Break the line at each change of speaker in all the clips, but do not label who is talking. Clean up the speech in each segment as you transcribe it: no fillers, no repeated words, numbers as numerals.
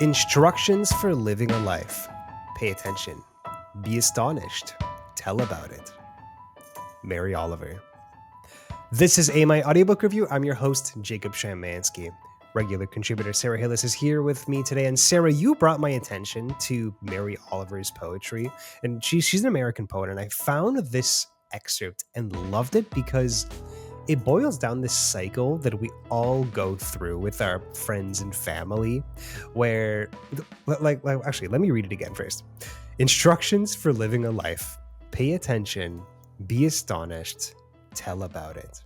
Instructions for living a life. Pay attention. Be astonished. Tell about it. Mary Oliver. This is AMI Audiobook Review. I'm your host, Jacob Shymanski. Regular contributor Sara Hillis is here with me today. And Sara, you brought my attention to Mary Oliver's poetry. And she's an American poet. And I found this excerpt and loved it because it boils down this cycle that we all go through with our friends and family where, actually, let me read it again first. Instructions for living a life. Pay attention. Be astonished. Tell about it.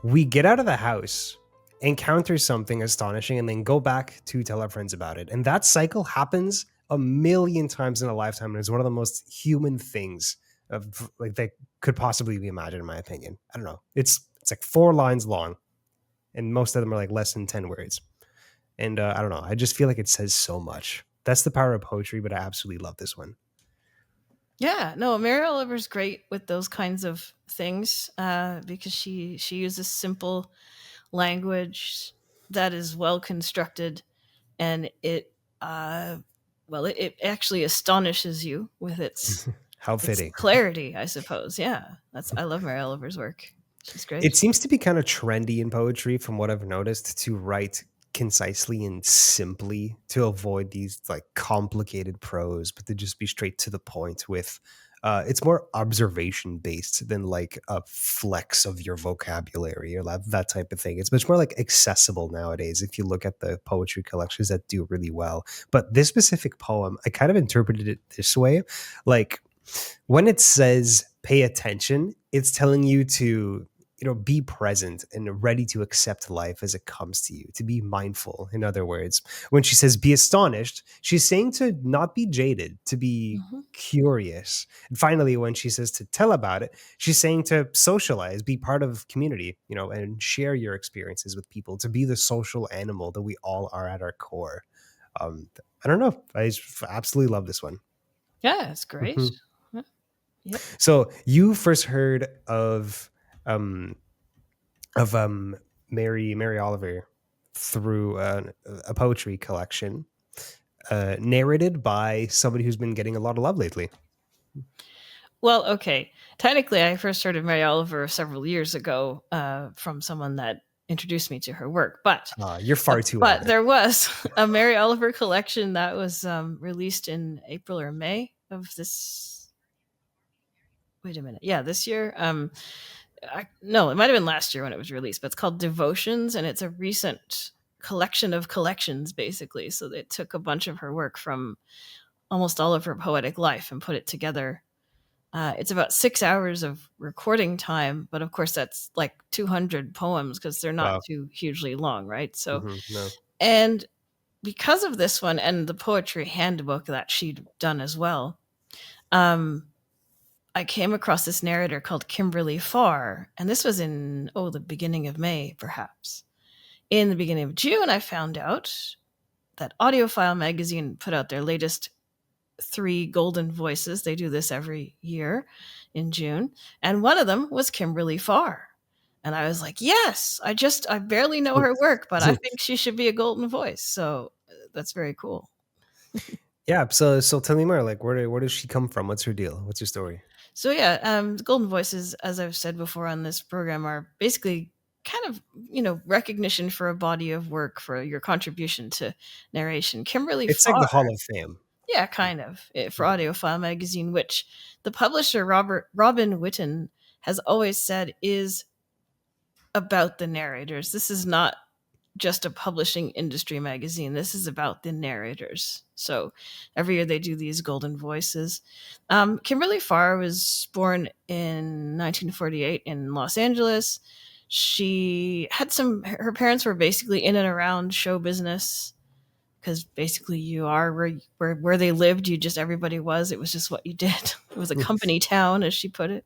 We get out of the house, encounter something astonishing, and then go back to tell our friends about it. And that cycle happens a million times in a lifetime. And it's one of the most human things of that could possibly be imagined, in my opinion. I don't know. It's like 4 lines long, and most of them are like less than 10 words. And I don't know. I just feel like it says so much. That's the power of poetry, but I absolutely love this one.
Yeah, no, Mary Oliver's great with those kinds of things because she uses simple language that is well constructed, and it actually astonishes you with its
How
its
fitting.
clarity, I suppose. Yeah, I love Mary Oliver's work. She's great.
It seems to be kind of trendy in poetry, from what I've noticed, to write concisely and simply, to avoid these like complicated prose, but to just be straight to the point with it's more observation based than like a flex of your vocabulary or that type of thing. It's much more like accessible nowadays if you look at the poetry collections that do really well. But this specific poem, I kind of interpreted it this way. Like when it says pay attention, it's telling you to be present and ready to accept life as it comes to you, to be mindful. In other words, when she says be astonished, she's saying to not be jaded, to be curious. And finally, when she says to tell about it, she's saying to socialize, be part of community, and share your experiences with people, to be the social animal that we all are at our core. I don't know. I absolutely love this one.
Yeah, it's great.
Mm-hmm.
Yep.
So you first heard of Mary Oliver through a poetry collection narrated by somebody who's been getting a lot of love lately.
Well, okay. Technically, I first heard of Mary Oliver several years ago from someone that introduced me to her work. But
you're far too
But
early.
there was a Mary Oliver collection that was released in April or May of this. Wait a minute. Yeah, this year. No, it might have been last year when it was released, but it's called Devotions, and it's a recent collection of collections, basically. So they took a bunch of her work from almost all of her poetic life and put it together. It's about 6 hours of recording time, but of course that's like 200 poems because they're not too hugely long, right? So,
No.
And because of this one and the poetry handbook that she'd done as well, I came across this narrator called Kimberly Farr, and this was in the beginning of May, perhaps. In the beginning of June, I found out that Audiophile magazine put out their latest 3 golden voices. They do this every year in June, and one of them was Kimberly Farr. And I was like, yes, I barely know her work, but I think she should be a golden voice. So that's very cool.
Yeah. So tell me more. Like, where does she come from? What's her deal? What's her story?
So yeah, the golden voices, as I've said before on this program, are basically kind of recognition for a body of work for your contribution to narration. Kimberly
It's
Farr,
like the Hall of Fame.
Yeah, kind of, for Audiophile magazine, which the publisher Robin Whitten has always said is about the narrators. This is not just a publishing industry magazine. This is about the narrators. So every year they do these golden voices. Kimberly Farr was born in 1948 in Los Angeles. She had her parents were basically in and around show business, because basically you are where they lived. Everybody was. It was just what you did. It was a company town, as she put it.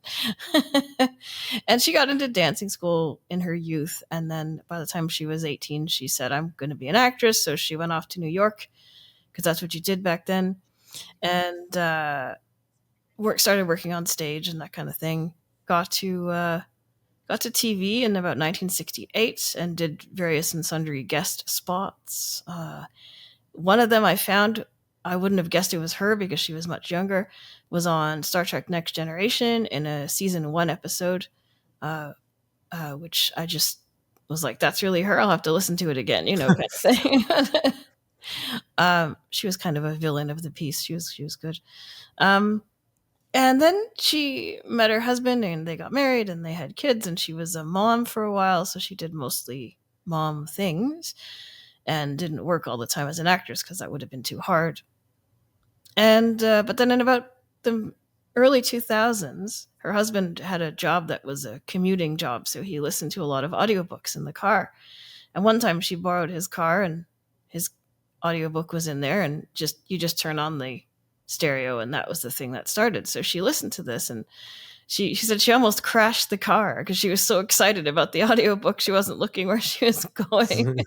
And she got into dancing school in her youth. And then by the time she was 18, she said, I'm going to be an actress. So she went off to New York, because that's what you did back then. And started working on stage and that kind of thing. Got to TV in about 1968 and did various and sundry guest spots. one of them I found, I wouldn't have guessed it was her because she was much younger, was on Star Trek Next Generation in a season 1 episode, which I just was like, that's really her. I'll have to listen to it again, kind of thing. She was kind of a villain of the piece. She was good. And then she met her husband and they got married and they had kids, and she was a mom for a while. So she did mostly mom things and didn't work all the time as an actress because that would have been too hard. And, but then in about the early 2000s, her husband had a job that was a commuting job. So he listened to a lot of audiobooks in the car. And one time she borrowed his car and his audiobook was in there, and you just turn on the stereo and that was the thing that started. So she listened to this and she said she almost crashed the car because she was so excited about the audiobook. She wasn't looking where she was going.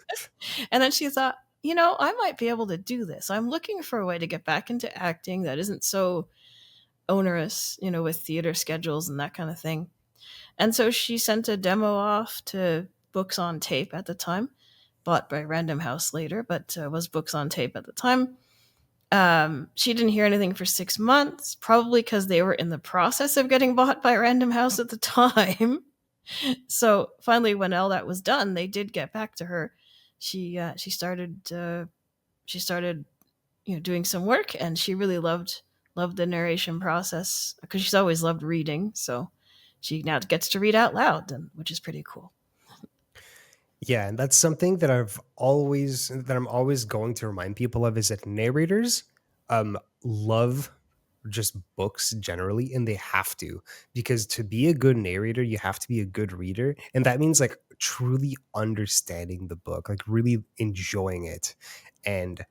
And then she thought, I might be able to do this. I'm looking for a way to get back into acting that isn't so onerous, with theater schedules and that kind of thing. And so she sent a demo off to Books on Tape at the time, bought by Random House later, but was Books on Tape at the time. She didn't hear anything for 6 months, probably because they were in the process of getting bought by Random House at the time. So finally, when all that was done, they did get back to her. She started doing some work, and she really loved the narration process because she's always loved reading. So she now gets to read out loud, which is pretty cool.
Yeah, and that's something that I'm always going to remind people of, is that narrators love just books generally, and they have to, because to be a good narrator you have to be a good reader, and that means like truly understanding the book, like really enjoying it. And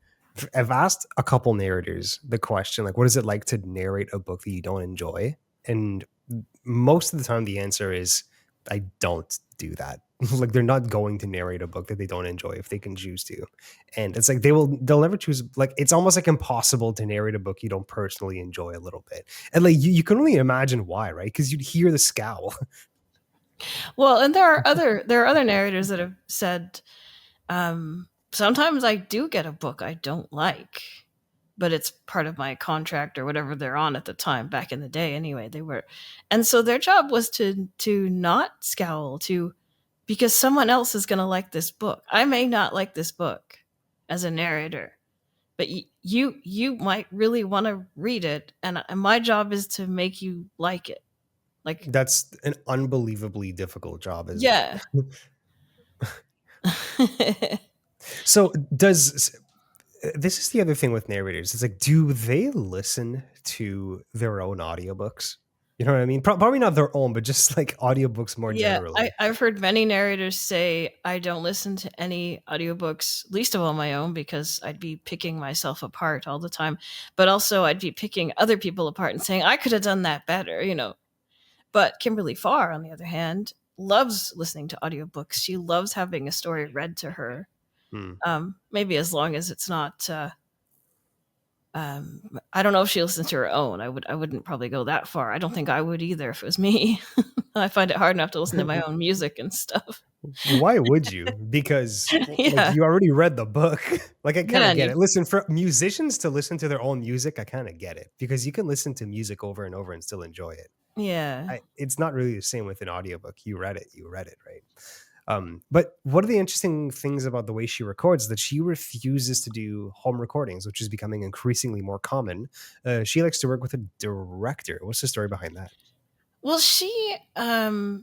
I've asked a couple narrators the question, like, what is it like to narrate a book that you don't enjoy? And most of the time the answer is, I don't do that. Like, they're not going to narrate a book that they don't enjoy if they can choose to. And it's like they'll never choose. Like, it's almost like impossible to narrate a book you don't personally enjoy a little bit. And like you can only imagine why, right? Because you'd hear the scowl.
Well, and there are other narrators that have said, sometimes I do get a book I don't like, but it's part of my contract or whatever they're on at the time. Back in the day, anyway, they were, and so their job was to not scowl, because someone else is going to like this book. I may not like this book as a narrator, but you might really want to read it, and my job is to make you like it. Like,
That's an unbelievably difficult job, isn't
yeah.
it? So this is the other thing with narrators. It's like, do they listen to their own audiobooks? You know what I mean? Probably not their own, but just like audiobooks more generally.
I've heard many narrators say, I don't listen to any audiobooks, least of all my own, because I'd be picking myself apart all the time. But also I'd be picking other people apart and saying, I could have done that better, But Kimberly Farr, on the other hand, loves listening to audiobooks. She loves having a story read to her. Maybe as long as it's not... I don't know if she listens to her own. I wouldn't probably go that far. I don't think I would either if it was me. I find it hard enough to listen to my own music and stuff.
Why would you? Because
Yeah.
like, you already read the book. Like, I kind of get
you-
it. Listen, for musicians to listen to their own music, I kind of get it, because you can listen to music over and over and still enjoy it.
Yeah.
It's not really the same with an audiobook. You read it, right? But one of the interesting things about the way she records is that she refuses to do home recordings, which is becoming increasingly more common. She likes to work with a director. What's the story behind that?
Well, she knows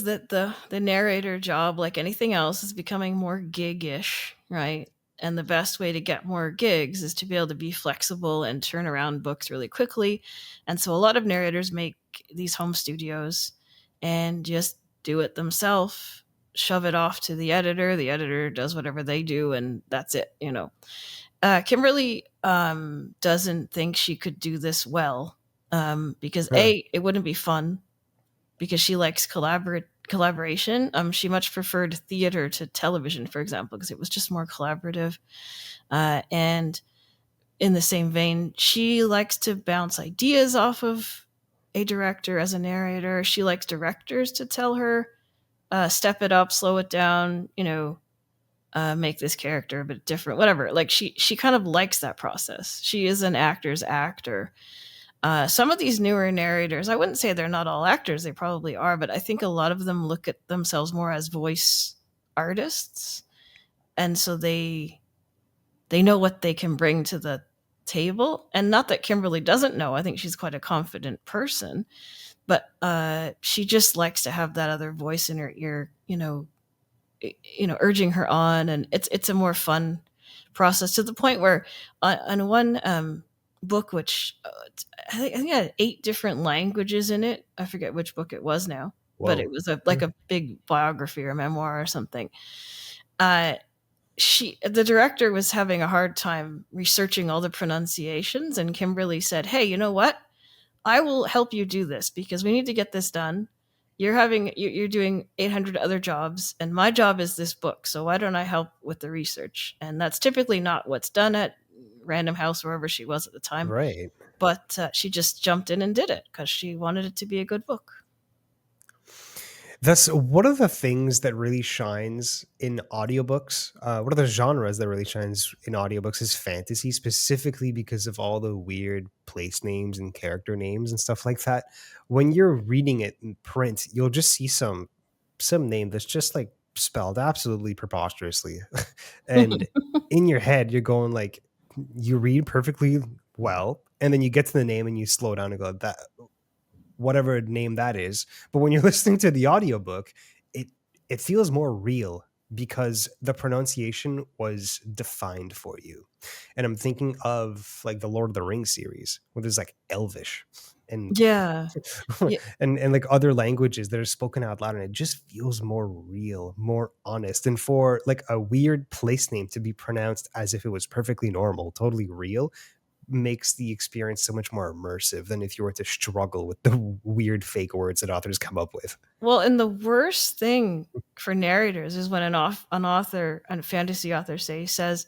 that the narrator job, like anything else, is becoming more gig-ish, right? And the best way to get more gigs is to be able to be flexible and turn around books really quickly. And so a lot of narrators make these home studios and just do it themselves, shove it off to the editor does whatever they do, and that's it, Kimberly doesn't think she could do this well, because it wouldn't be fun, because she likes collaboration. She much preferred theater to television, for example, because it was just more collaborative. And in the same vein, she likes to bounce ideas off of a director as a narrator. She likes directors to tell her, step it up, slow it down, make this character a bit different, whatever. Like she kind of likes that process. She is an actor's actor. Some of these newer narrators, I wouldn't say they're not all actors, they probably are, but I think a lot of them look at themselves more as voice artists. And so they know what they can bring to the table. And not that Kimberly doesn't know. I think she's quite a confident person, but she just likes to have that other voice in her ear, urging her on, and it's a more fun process, to the point where on one book, which I think it had 8 different languages in it. I forget which book it was now, but it
Whoa.
was like a big biography or memoir or something. The director was having a hard time researching all the pronunciations, and Kimberly said, "Hey, you know what? I will help you do this because we need to get this done. You're doing 800 other jobs, and my job is this book. So why don't I help with the research?" And that's typically not what's done at Random House, wherever she was at the time.
Right.
But she just jumped in and did it because she wanted it to be a good book.
That's one of the things that really shines in audiobooks. One of the genres that really shines in audiobooks is fantasy, specifically because of all the weird place names and character names and stuff like that. When you're reading it in print, you'll just see some name that's just like spelled absolutely preposterously. And in your head, you're going like, you read perfectly well, and then you get to the name and you slow down and go, that whatever name that is. But when you're listening to the audiobook, it feels more real because the pronunciation was defined for you. And I'm thinking of like the Lord of the Rings series, where there's like Elvish and
Yeah. Yeah.
and like other languages that are spoken out loud, and it just feels more real, more honest. And for like a weird place name to be pronounced as if it was perfectly normal, totally real, makes the experience so much more immersive than if you were to struggle with the weird fake words that authors come up with.
Well, and the worst thing for narrators is when a fantasy author says,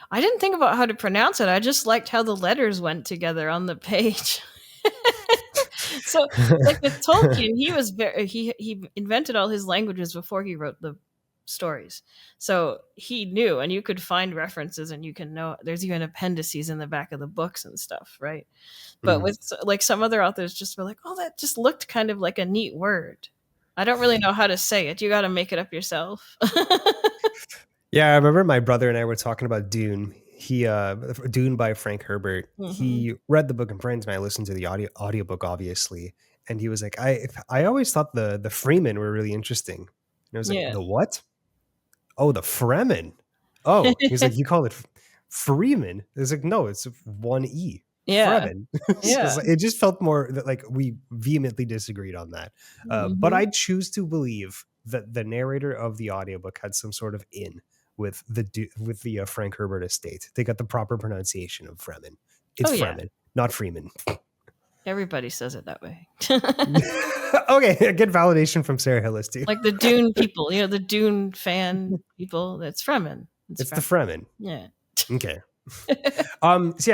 "I didn't think about how to pronounce it. I just liked how the letters went together on the page." So, like with Tolkien, he invented all his languages before he wrote the stories. So he knew, and you could find references, and you can know there's even appendices in the back of the books and stuff, right? But with like some other authors, just were like, "Oh, that just looked kind of like a neat word. I don't really know how to say it. You got to make it up yourself."
Yeah, I remember my brother and I were talking about Dune. Dune by Frank Herbert. He read the book in print, and I listened to the audiobook, obviously. And he was like, I always thought the Freemen were really interesting. And I was like,
Yeah.
the what? Oh, the Fremen. Oh, he's like, you call it Freeman? It's like, no, it's one E.
Yeah.
Fremen.
Yeah.
It just felt more that like we vehemently disagreed on that. But I choose to believe that the narrator of the audiobook had some sort of in with the Frank Herbert estate. They got the proper pronunciation of Fremen. It's Fremen, not Freeman.
Everybody says it that way.
Okay, get validation from Sara Hillis too.
Like the Dune people, the Dune fan people. That's Fremen.
It's the Fremen.
Yeah.
Okay.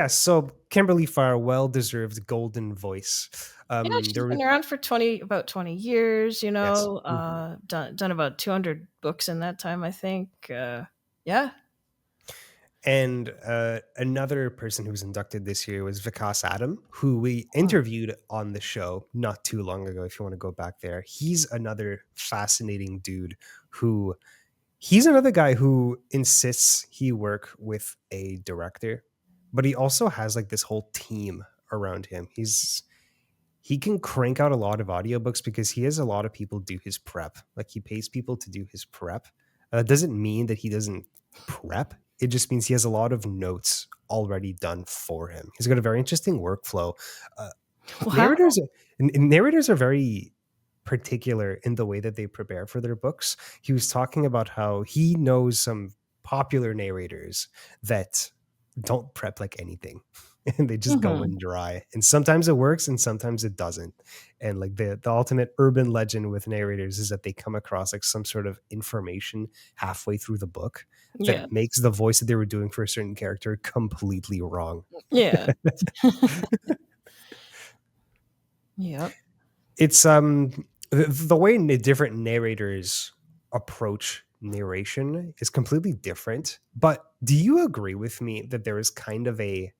So Kimberly Farr, well-deserved golden voice.
She's been around for about 20 years,
Yes.
done about 200 books in that time, I think. Yeah.
And another person who was inducted this year was Vikas Adam, who we interviewed on the show not too long ago, if you want to go back there. He's another fascinating dude he's another guy who insists he work with a director, but he also has like this whole team around him. He can crank out a lot of audiobooks because he has a lot of people do his prep. Like he pays people to do his prep. That doesn't mean that he doesn't prep. It just means he has a lot of notes already done for him. He's got a very interesting workflow.
Wow.
Narrators are very particular in the way that they prepare for their books. He was talking about how he knows some popular narrators that don't prep like anything. And they just go in dry, and sometimes it works and sometimes it doesn't. And like the ultimate urban legend with narrators is that they come across like some sort of information halfway through the book that makes the voice that they were doing for a certain character completely wrong.
Yeah. Yep.
It's the way different narrators approach narration is completely different. But do you agree with me that there is kind of a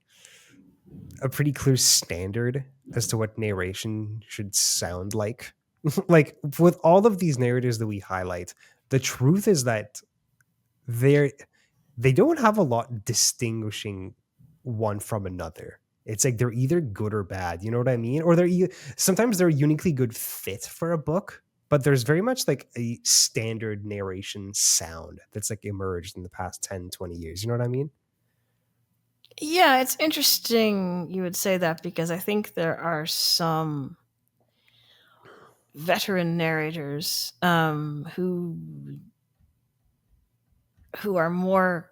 pretty clear standard as to what narration should sound like? Like with all of these narrators that we highlight, the truth is that they're they don't have a lot distinguishing one from another. It's like they're either good or bad, you know what I mean? Or sometimes they're a uniquely good fit for a book, but there's very much like a standard narration sound that's like emerged in the past 10, 20 years. You know what I mean?
Yeah, it's interesting you would say that, because I think there are some veteran narrators who are more,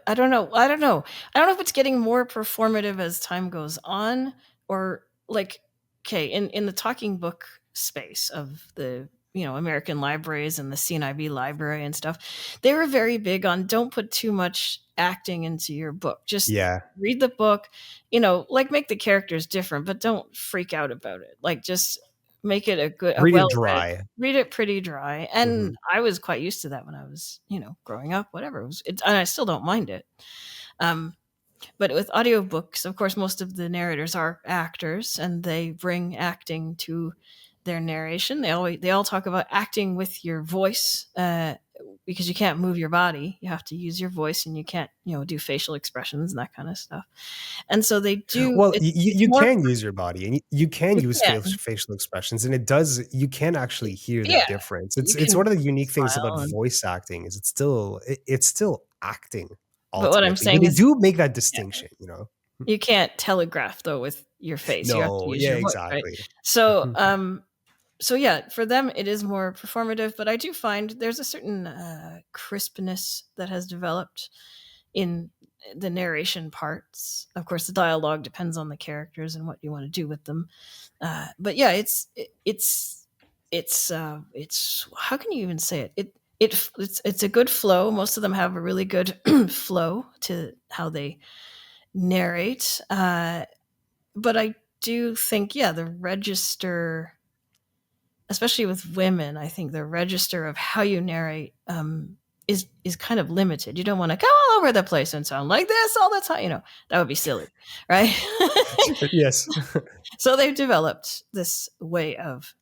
I don't know. I don't know. I don't know if it's getting more performative as time goes on, or like, okay, in the talking book space of the American libraries and the CNIB library and stuff, they were very big on don't put too much acting into your book. Just
Yeah.
read the book, like make the characters different, but don't freak out about it. Like just make it a
Read it
well read,
dry.
read it pretty dry.
Hmm.
And I was quite used to that when I was, growing up, whatever. And I still don't mind it. Um, but with audiobooks, of course, most of the narrators are actors, and they bring acting to their narration. They all talk about acting with your voice, because you can't move your body. You have to use your voice, and you can't, do facial expressions and that kind of stuff. And so they do.
Well,
It's
you
more.
can use your body and you can
You
use
can,
facial expressions, and it does. You can actually hear the
yeah.
difference.
You
It's
can
one of the unique things about
smile,
voice acting is it's still acting
but what I'm
ultimately, but
saying
they
is,
do make that distinction. You know?
you can't telegraph though with your face. You have to
No,
use
yeah,
your voice, right?
exactly.
So, so yeah, for them it is more performative, but I do find there's a certain crispness that has developed in the narration parts. Of course, the dialogue depends on the characters and what you want to do with them. But yeah, it's how can you even say it? It's a good flow. Most of them have a really good flow to how they narrate. But I do think, yeah, the register, especially with women, I think the register of how you narrate is kind of limited. You don't want to go all over the place and sound like this all the time. That would be silly, right?
Yes.
So they've developed this way of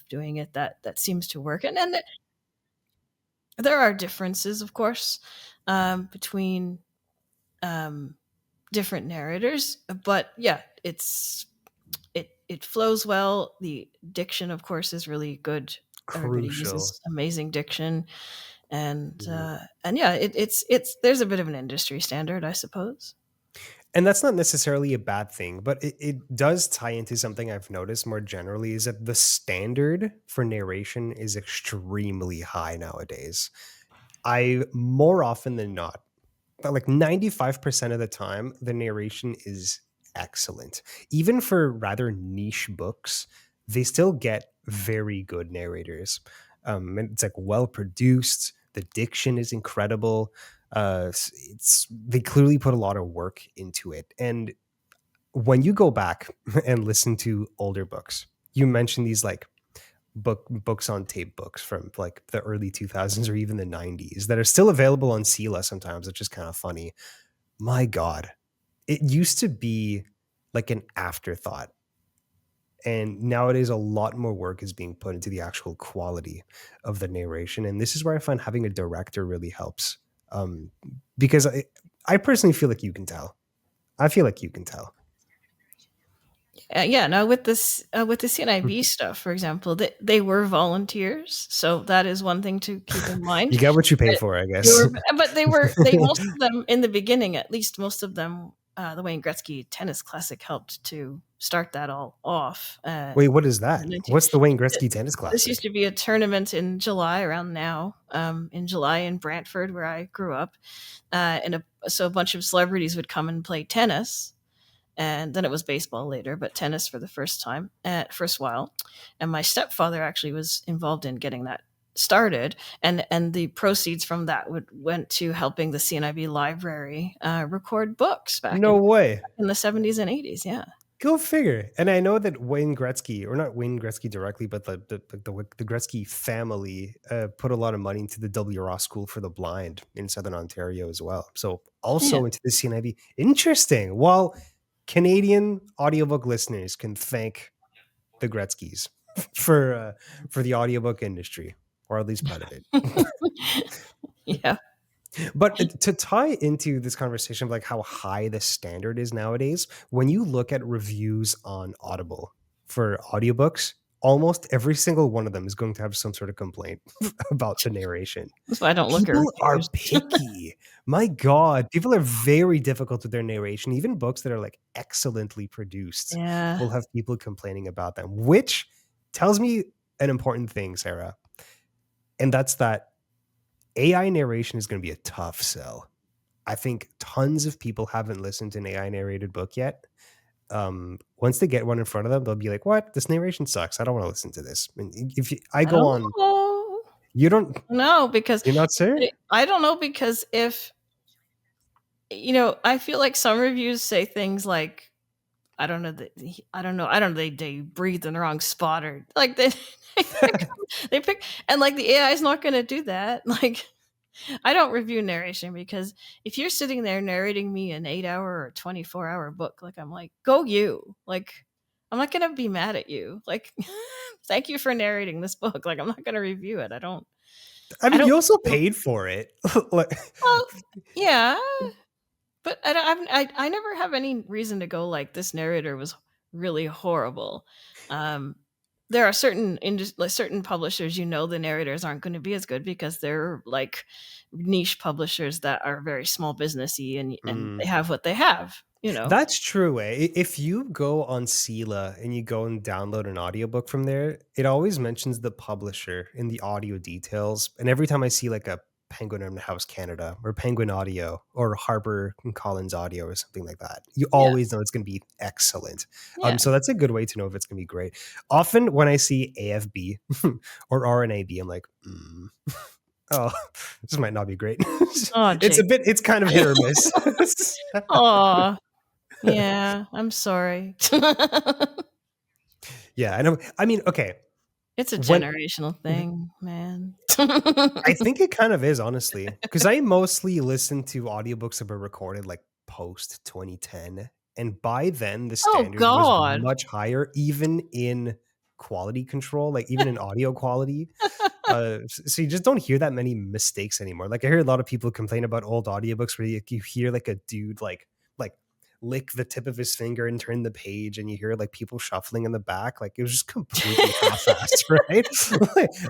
doing it that seems to work, and there are differences, of course, between um, different narrators, but yeah, it flows well. The diction, of course, is really good. Everybody
Crucial.
uses amazing diction, and
Mhm.
yeah, it's there's a bit of an industry standard, I suppose.
And that's not necessarily a bad thing, but it does tie into something I've noticed more generally is that the standard for narration is extremely high nowadays. I more often than not, like 95% of the time, the narration is excellent. Even for rather niche books, they still get very good narrators. And it's like well produced. The diction is incredible. It's they clearly put a lot of work into it. And when you go back and listen to older books, you mentioned these like books on tape books from like the early 2000s or even the 90s that are still available on Sela sometimes, which is kind of funny. My God, it used to be like an afterthought. And nowadays, a lot more work is being put into the actual quality of the narration. And this is where I find having a director really helps. Um, because I personally feel like you can tell. I feel like you can tell.
Yeah, no, with the CNIB stuff, for example, they were volunteers, so that is one thing to keep in mind.
You got what you pay
But
for, I
they
guess.
were, but they most of them in the beginning, at least most of them, the Wayne Gretzky Tennis Classic helped to start that all off.
Wait, what is
In
that?
19
What's the Wayne Gretzky Tennis
This used
Classic?
to be a tournament in July around now, in July in Brantford, where I grew up, so a bunch of celebrities would come and play tennis, and then it was baseball later, but tennis for the first time, first while. And my stepfather actually was involved in getting that started, and the proceeds from that went to helping the CNIB library record books back
No
in
way.
the 70s and 80s. Yeah.
Go figure. And I know that Wayne Gretzky, or not Wayne Gretzky directly, but the Gretzky family put a lot of money into the W. Ross School for the Blind in Southern Ontario as well. So
Yeah.
also into the CNIB. Interesting. Well, Canadian audiobook listeners can thank the Gretzkys for the audiobook industry, or at least part of it.
Yeah.
But to tie into this conversation of like how high the standard is nowadays, when you look at reviews on Audible for audiobooks, almost every single one of them is going to have some sort of complaint about the narration.
That's why I don't look at
People are
reviews.
picky. My God, people are very difficult with their narration. Even books that are like excellently produced
Yeah.
will have people complaining about them, which tells me an important thing, Sarah. And that's that AI narration is going to be a tough sell. I think tons of people haven't listened to an AI narrated book yet. Once they get one in front of them, they'll be like, "What? This narration sucks. I don't want to listen to this." And if I
I
go
don't
on,
know.
you don't.
No, because
You're not sure.
I don't know, because if I feel like some reviews say things like, I don't know, they breathe in the wrong spot, or like they pick, and like the AI is not going to do that. Like, I don't review narration, because if you're sitting there narrating me an 8-hour or 24-hour book, like, I'm like, go you. Like, I'm not going to be mad at you. Like, thank you for narrating this book. Like, I'm not going to review it.
I
I
mean,
don't
you also
feel-
paid for it. Like,
well, yeah, but I never have any reason to go like, this narrator was really horrible. Um, there are certain publishers, the narrators aren't going to be as good, because they're like niche publishers that are very small businessy, and
mm.
they have what they have.
That's true. If you go on Sela and you go and download an audiobook from there, it always mentions the publisher in the audio details. And every time I see like a Penguin Random House Canada or Penguin Audio or Harper and Collins Audio or something like that, you
Yeah,
always know it's going to be excellent.
yeah.
So that's a good way to know if it's going to be great. Often when I see AFB or RNAB, I'm like, oh, this might not be great.
Oh, Jake.
It's kind of hit or miss.
Oh, yeah. I'm sorry.
Yeah, I know. I mean, okay.
It's a
When
generational thing, man.
I think it kind of is, honestly, because I mostly listen to audiobooks that were recorded like post 2010. And by then, the
Oh
standard was
God.
much higher, even in quality control, like even in audio quality. So you just don't hear that many mistakes anymore. Like I hear a lot of people complain about old audiobooks where you hear like a dude like lick the tip of his finger and turn the page, and you hear like people shuffling in the back. Like it was just completely half-assed,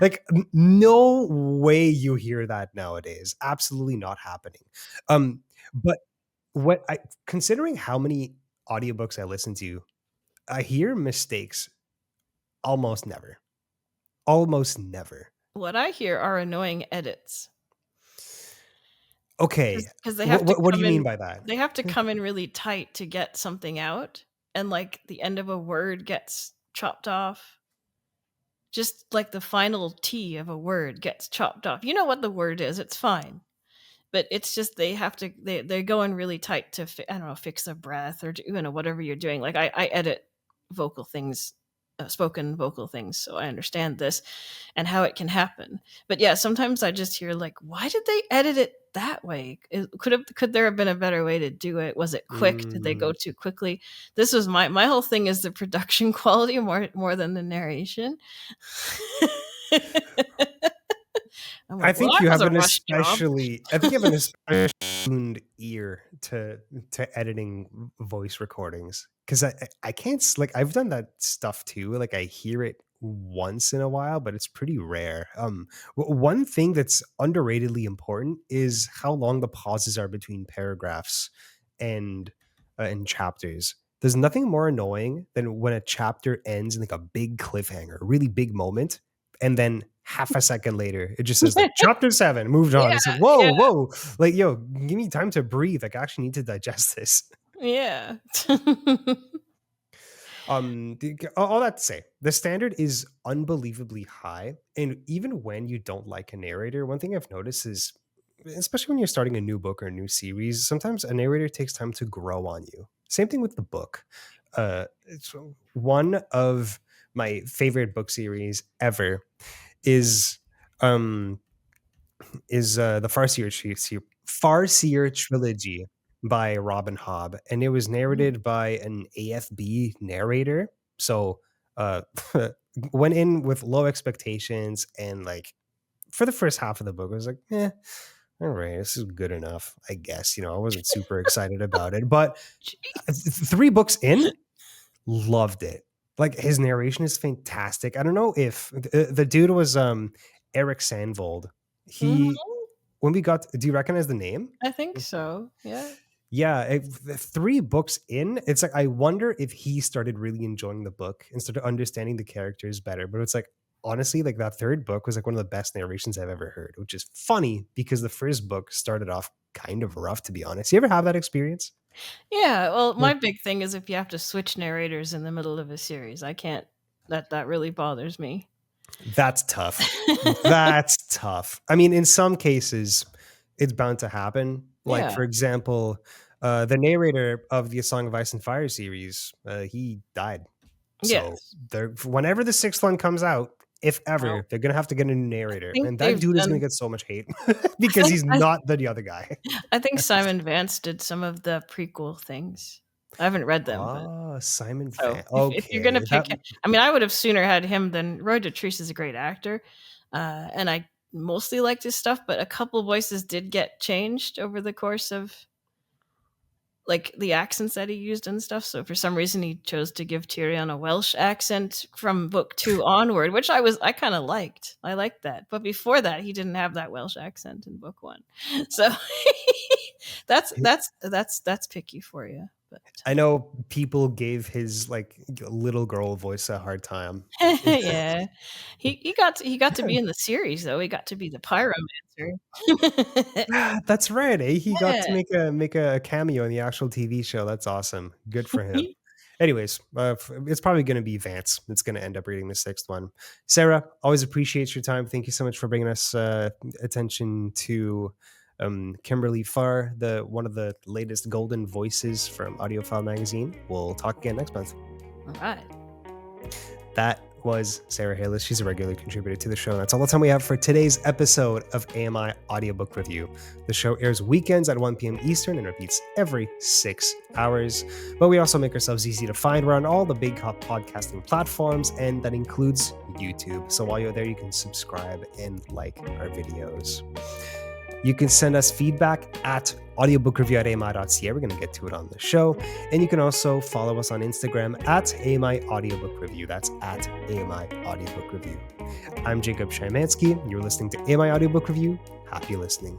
right? No way you hear that nowadays. Absolutely not happening. But what I considering how many audiobooks I listen to, I hear mistakes almost never. Almost never.
What I hear are annoying edits,
Okay.
because they have to
What do
come
you mean
in.
by that?
They have to come in really tight to get something out, and like the end of a word gets chopped off. Just like the final T of a word gets chopped off. You know what the word is. It's fine. But it's just they're going really tight to I don't know, fix a breath, or whatever you're doing. Like I edit vocal things, spoken vocal things, so I understand this and how it can happen. But yeah, sometimes I just hear like, why did they edit it that way? Could there have been a better way to do it? Was it quick? Did they go
Mm,
too quickly? This was my whole thing is the production quality more than the narration. I'm
I
like, well,
think
that
you
was
have
a
an
rush job.
especially I think you have an especially tuned ear to editing voice recordings, because I can't like I've done that stuff too. Like I hear it once in a while, but it's pretty rare. One thing that's underratedly important is how long the pauses are between paragraphs and chapters. There's nothing more annoying than when a chapter ends in like a big cliffhanger, a really big moment, and then half a second later, it just says like chapter 7 moved on. It's like,
Yeah,
whoa, like, yo, give me time to breathe. Like, I actually need to digest this.
yeah.
All that to say, the standard is unbelievably high. And even when you don't like a narrator, one thing I've noticed is, especially when you're starting a new book or a new series, sometimes a narrator takes time to grow on you. Same thing with the book. it's one of my favorite book series ever is the Farseer trilogy by Robin Hobb, and it was narrated by an AFB narrator. So went in with low expectations, and like for the first half of the book, I was like, all right, this is good enough, I guess. I wasn't super excited about it, but
Jeez.
3 books in, loved it. Like his narration is fantastic. I don't know if the dude was Eric Sandvold.
Mhm.
He when we got, do you recognize the name?
I think so. Yeah.
Yeah, 3 books in, it's like I wonder if he started really enjoying the book and started understanding the characters better. But it's like honestly, like that 3rd book was like one of the best narrations I've ever heard, which is funny because the first book started off kind of rough, to be honest. You ever have that experience?
Yeah. Well,
Yeah.
my big thing is if you have to switch narrators in the middle of a series, I can't. That really bothers me.
That's tough. That's tough. I mean, in some cases, it's bound to happen. Like,
Yeah.
for example, the narrator of the A Song of Ice and Fire series, he died. So
Yes.
whenever the 6th one comes out, if
Well,
ever, they're gonna have to get a new
I
narrator,
think
and that
they've
dude is gonna
done.
get so much hate
I
because
think
he's
I,
not the other guy.
I think Simon Vance did some of the prequel things. I haven't read them, but
Ah, Simon
so
Van.
if you're gonna
Okay,
pick,
that
I mean, I would have sooner had him than Roy Dotrice is a great actor, and I mostly liked his stuff, but a couple voices did get changed over the course of like the accents that he used and stuff. So for some reason he chose to give Tyrion a Welsh accent from book 2 onward, which I kind of liked. I liked that. But before that he didn't have that Welsh accent in book 1. So that's picky for you. But
I know people gave his like little girl voice a hard time.
yeah. He got to be in the series though. He got to be the pyromancer.
That's right. Eh? He got
Yeah.
to make a cameo in the actual TV show. That's awesome. Good for him. Anyways, it's probably going to be Vance that's going to end up reading the 6th one. Sarah, always appreciate your time. Thank you so much for bringing us attention to Kimberly Farr, one of the latest golden voices from Audiophile magazine. We'll talk again next month.
All right.
That was Sara Hillis. She's a regular contributor to the show. That's all the time we have for today's episode of AMI Audiobook Review. The show airs weekends at 1 p.m. Eastern and repeats every 6 hours. But we also make ourselves easy to find. We're on all the big podcasting platforms, and that includes YouTube. So while you're there, you can subscribe and like our videos. You can send us feedback at audiobookraview@ami.ca. We're going to get to it on the show. And you can also follow us on Instagram at AMI Audiobook Review. That's at AMI Audiobook Review. I'm Jacob Shymanski. You're listening to AMI Audiobook Review. Happy listening.